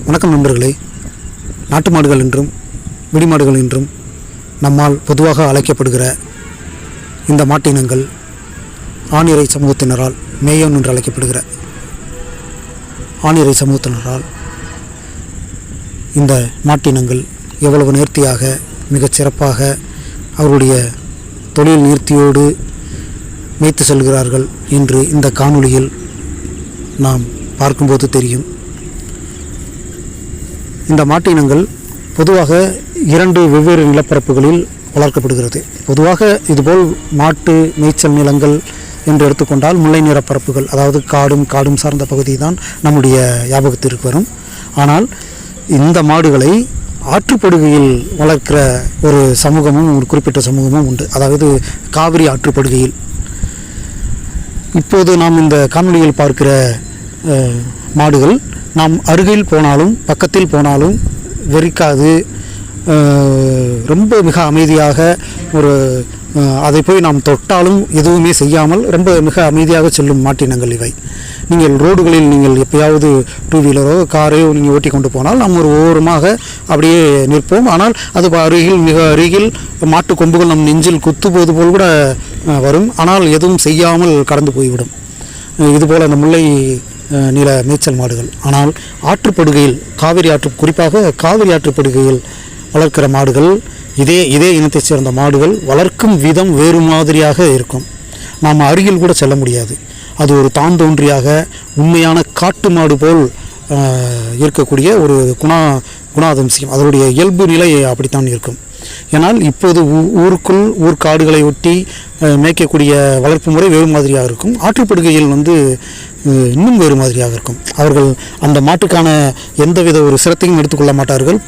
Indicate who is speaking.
Speaker 1: வணக்கம் நண்பர்களே. நாட்டு மாடுகள் என்றும் விடிமாடுகள் என்றும் நம்மால் பொதுவாக அழைக்கப்படுகிற இந்த மாட்டினங்கள் ஆணிரை சமூகத்தினரால் மேயோன் என்று அழைக்கப்படுகிற ஆணிரை சமூகத்தினரால் இந்த மாட்டினங்கள் எவ்வளவு நேர்த்தியாக மிகச் சிறப்பாக அவருடைய தொழில் நேர்த்தியோடு மேய்த்து செல்கிறார்கள் என்று இந்த காணொளியில் நாம் பார்க்கும்போது தெரியும். இந்த மாட்டினங்கள் பொதுவாக 2 வெவ்வேறு நிலப்பரப்புகளில் வளர்க்கப்படுகிறது. பொதுவாக இதுபோல் மாட்டு மேய்ச்சல் நிலங்கள் என்று எடுத்துக்கொண்டால் முல்லை நிலப்பரப்புகள், அதாவது காடும் சார்ந்த பகுதி தான் நம்முடைய ஞாபகத்திற்கு வரும். ஆனால் இந்த மாடுகளை ஆற்றுப்படுகையில் வளர்க்கிற ஒரு சமூகமும் ஒரு குறிப்பிட்ட சமூகமும் உண்டு. அதாவது காவிரி ஆற்றுப்படுகையில். இப்போது நாம் இந்த காணொளியில் பார்க்கிற மாடுகள் நாம் அருகில் போனாலும் பக்கத்தில் போனாலும் வெறிக்காது, ரொம்ப மிக அமைதியாக அதை போய் நாம் தொட்டாலும் எதுவுமே செய்யாமல் ரொம்ப மிக அமைதியாக செல்லும் மாட்டினங்கள் இவை. நீங்கள் ரோடுகளில் நீங்கள் எப்பயாவது 2 வீலரோ காரையோ நீங்கள் ஓட்டி கொண்டு போனால் நாம் ஒரு ஓரமாக அப்படியே நிற்போம். ஆனால் அது மிக அருகில் மாட்டு கொம்புகள் நம் நெஞ்சில் குத்தும்போது போல் கூட வரும். ஆனால் எதுவும் செய்யாமல் கடந்து போய்விடும். இதுபோல் அந்த முல்லை நில மேய்ச்சல் மாடுகள். ஆனால் ஆற்றுப்படுகையில் குறிப்பாக காவிரி ஆற்றுப்படுகையில் வளர்க்கிற மாடுகள், இதே இனத்தைச் சேர்ந்த மாடுகள் வளர்க்கும் விதம் வேறு மாதிரியாக இருக்கும். நாம் அருகில் கூட செல்ல முடியாது. அது ஒரு தாந்தோன்றியாக உண்மையான காட்டு மாடு போல் இருக்கக்கூடிய ஒரு குணாதிசயம், அதனுடைய இயல்பு நிலை அப்படித்தான் இருக்கும். ஏனால் இப்போது ஊர்காடுகளை ஒட்டி மேய்க்கக்கூடிய வளர்ப்பு முறை வேறு மாதிரியாக இருக்கும். ஆற்றுப்படுகையில் இன்னும் வேறு மாதிரியாக இருக்கும். அவர்கள் அந்த மாட்டுக்கான எந்தவித ஒரு சிரத்தையும் எடுத்துக்கொள்ள மாட்டார்கள்.